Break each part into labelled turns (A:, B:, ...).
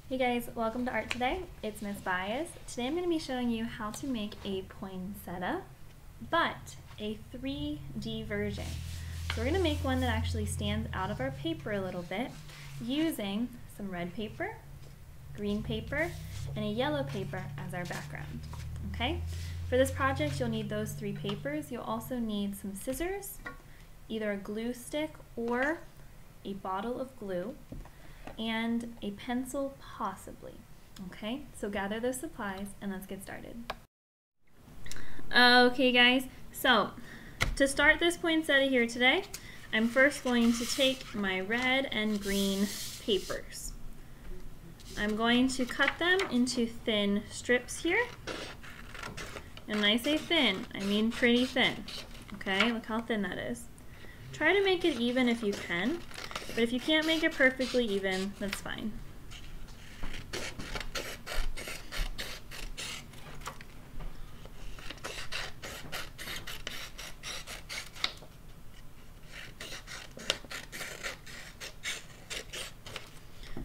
A: Hey guys, welcome to Art Today. It's Miss Bias. Today I'm going to be showing you how to make a poinsettia, but a 3D version. So we're going to make one that actually stands out of our paper a little bit using some red paper, green paper, and a yellow paper as our background. Okay? For this project you'll need those three papers. You'll also need some scissors, either a glue stick or a bottle of glue, and a pencil possibly. Okay, so gather those supplies and let's get started. Okay guys, so to start this poinsettia here today, I'm first going to take my red and green papers. I'm going to cut them into thin strips here. And when I say thin, I mean pretty thin. Okay, look how thin that is. Try to make it even if you can. But if you can't make it perfectly even, that's fine.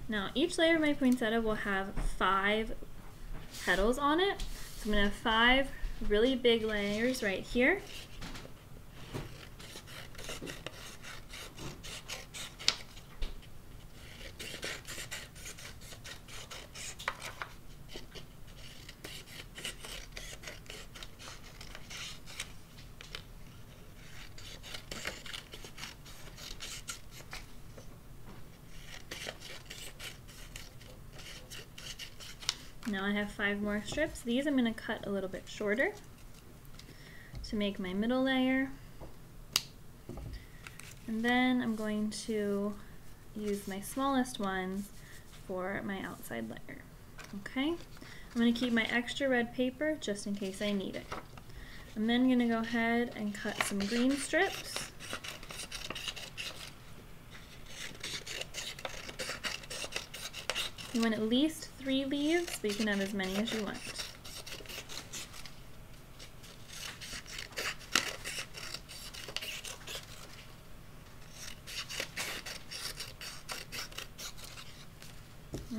A: Now, each layer of my poinsettia will have 5 petals on it. So I'm going to have 5 really big layers right here. Now I have 5 more strips. These I'm going to cut a little bit shorter to make my middle layer. And then I'm going to use my smallest ones for my outside layer. Okay? I'm going to keep my extra red paper just in case I need it. I'm then going to go ahead and cut some green strips. You want at least 3 leaves, but you can have as many as you want.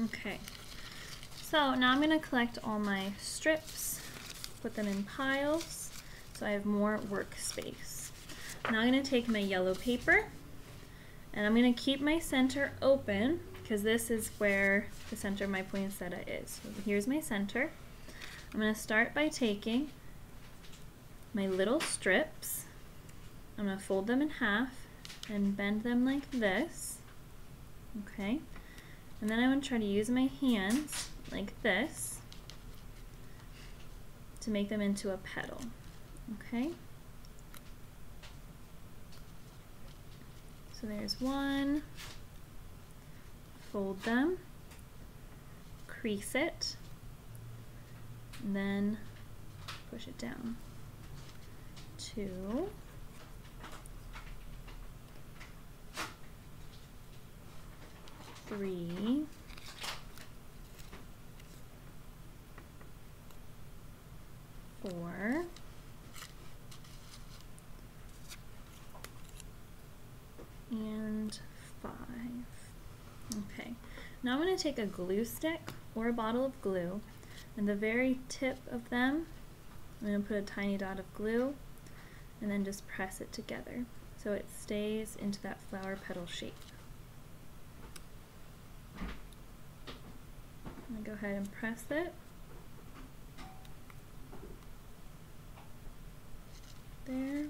A: Okay, so now I'm going to collect all my strips, put them in piles, so I have more workspace. Now I'm going to take my yellow paper, and I'm going to keep my center open, because this is where the center of my poinsettia is. So here's my center. I'm going to start by taking my little strips. I'm going to fold them in half and bend them like this. Okay. And then I'm going to try to use my hands like this to make them into a petal. Okay. So there's one. Fold them, crease it, and then push it down. 2, 3, 4, and 5. Okay, now I'm going to take a glue stick or a bottle of glue, and the very tip of them, I'm going to put a tiny dot of glue and then just press it together so it stays into that flower petal shape. I'm going to go ahead and press it. There.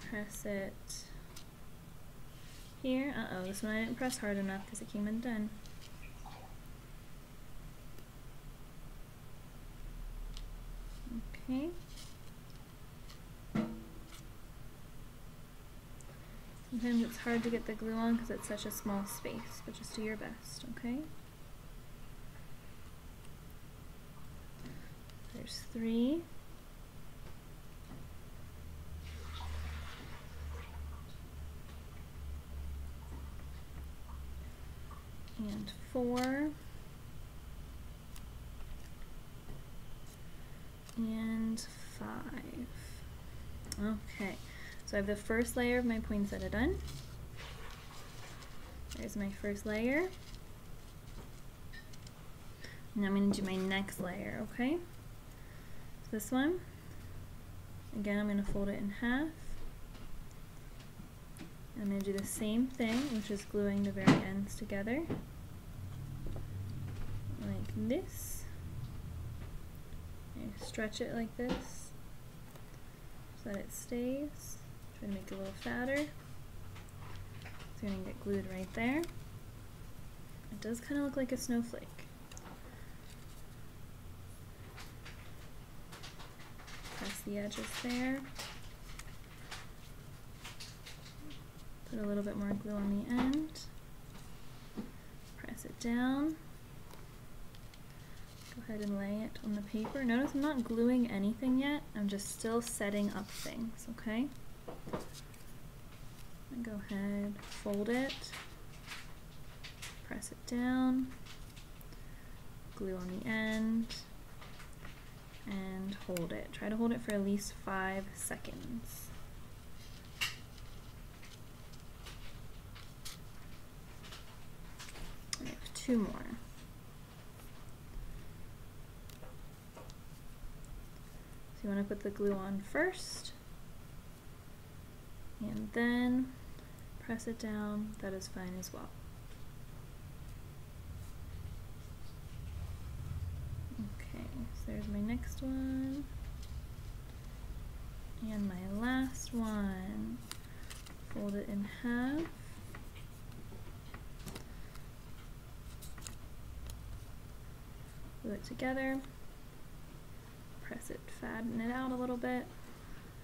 A: Press it here. Uh-oh, this one I didn't press hard enough because it came undone. Okay. Sometimes it's hard to get the glue on because it's such a small space, but just do your best, okay? There's 3. And 4, and 5. Okay, so I have the first layer of my poinsettia done. There's my first layer. Now I'm going to do my next layer, okay? So this one, again, I'm going to fold it in half. I'm going to do the same thing, which is gluing the very ends together, like this. And stretch it like this so that it stays. Try to make it a little fatter. It's going to get glued right there. It does kind of look like a snowflake. Press the edges there. Put a little bit more glue on the end. Press it down. Go ahead and lay it on the paper. Notice I'm not gluing anything yet. I'm just still setting up things, okay? And go ahead, fold it. Press it down. Glue on the end. And hold it. Try to hold it for at least 5 seconds. I have 2 more. So you want to put the glue on first, and then press it down. That is fine as well. Okay, so there's my next one. And my last one. Fold it in half. Glue it together. Press it, fatten it out a little bit,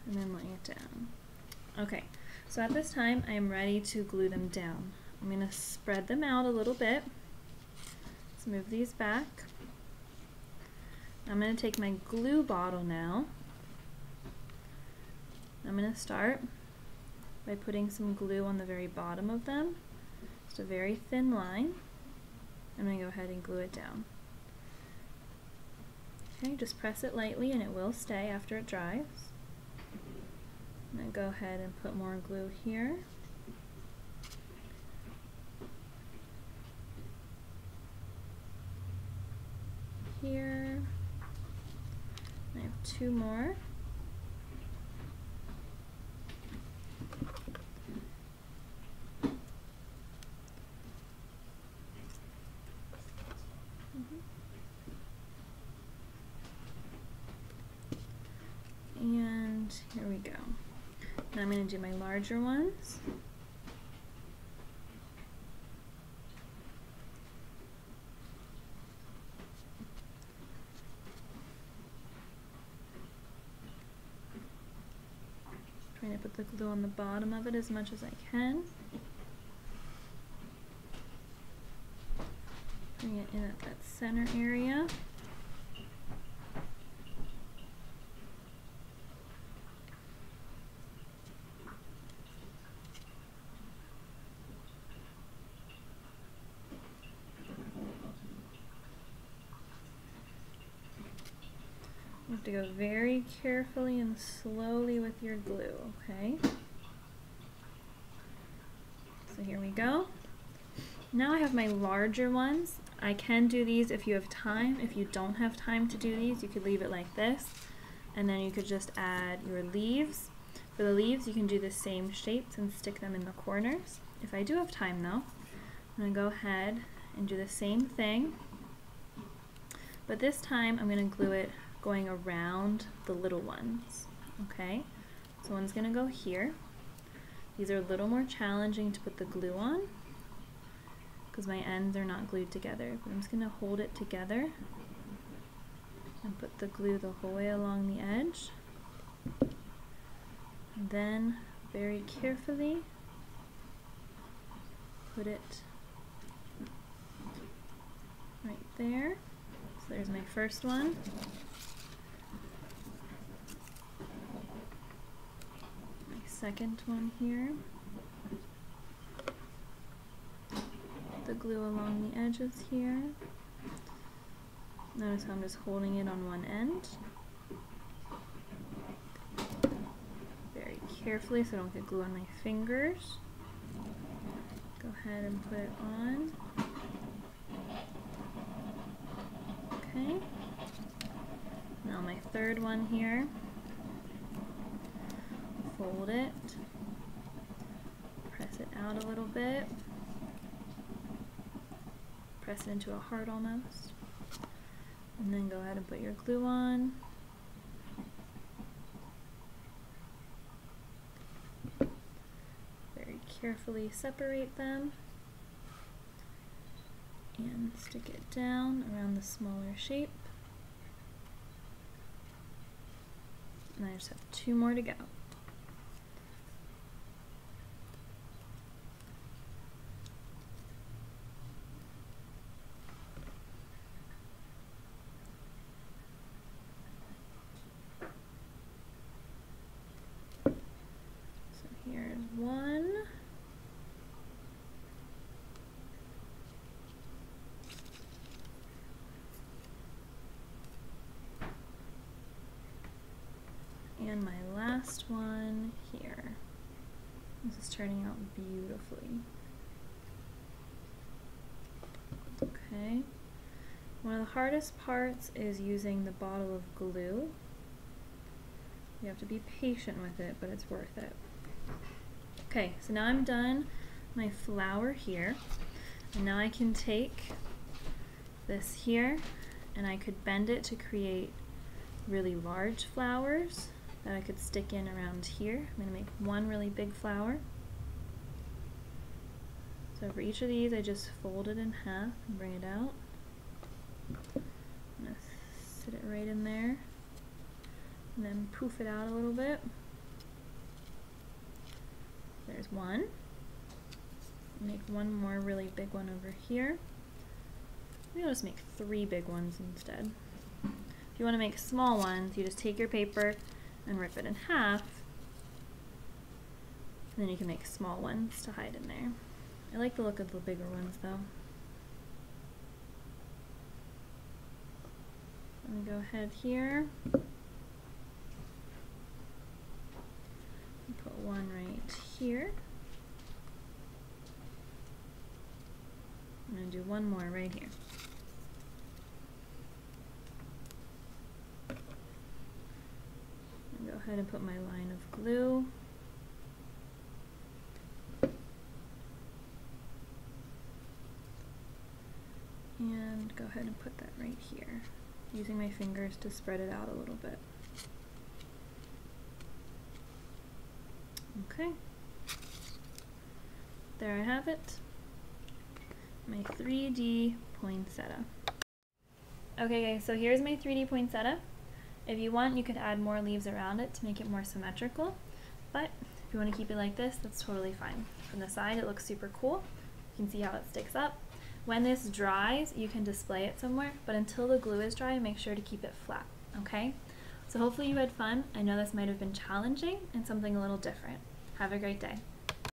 A: and then lay it down. Okay, so at this time I am ready to glue them down. I'm going to spread them out a little bit. Let's move these back. I'm going to take my glue bottle now. I'm going to start by putting some glue on the very bottom of them. Just a very thin line. I'm going to go ahead and glue it down. Okay, just press it lightly and it will stay after it dries. I'm going to go ahead and put more glue here. Here. I have 2 more. And here we go. Now I'm going to do my larger ones. Trying to put the glue on the bottom of it as much as I can. Bring it in at that center area. You have to go very carefully and slowly with your glue, okay? So here we go. Now I have my larger ones. I can do these if you have time. If you don't have time to do these, you could leave it like this, and then you could just add your leaves. For the leaves, you can do the same shapes and stick them in the corners. If I do have time though, I'm going to go ahead and do the same thing, but this time I'm going to glue it going around the little ones, okay? So one's going to go here. These are a little more challenging to put the glue on because my ends are not glued together, but I'm just going to hold it together and put the glue the whole way along the edge. And then very carefully put it right there. So there's my first one. Second one here. The glue along the edges here. Notice how I'm just holding it on one end. Very carefully so I don't get glue on my fingers. Go ahead and put it on. Okay. Now my third one here. Fold it. Press it out a little bit. Press it into a heart almost. And then go ahead and put your glue on. Very carefully separate them. And stick it down around the smaller shape. And I just have 2 more to go. So here's one. And my last one here. This is turning out beautifully. Okay. One of the hardest parts is using the bottle of glue. You have to be patient with it, but it's worth it. Okay, so now I'm done my flower here. And now I can take this here and I could bend it to create really large flowers that I could stick in around here. I'm going to make one really big flower. So for each of these I just fold it in half and bring it out. I'm going to sit it right in there and then poof it out a little bit. There's one. Make one more really big one over here. Maybe I'll just make 3 big ones instead. If you want to make small ones, you just take your paper and rip it in half, and then you can make small ones to hide in there. I like the look of the bigger ones though. I'm gonna go ahead here and put one right here. I'm gonna do one more right here. Go ahead and put my line of glue. And go ahead and put that right here, using my fingers to spread it out a little bit. Okay. There I have it. My 3D poinsettia. Okay guys, so here's my 3D poinsettia. If you want, you could add more leaves around it to make it more symmetrical, but if you want to keep it like this, that's totally fine. From the side, it looks super cool. You can see how it sticks up. When this dries, you can display it somewhere, but until the glue is dry, make sure to keep it flat, okay? So hopefully you had fun. I know this might have been challenging and something a little different. Have a great day.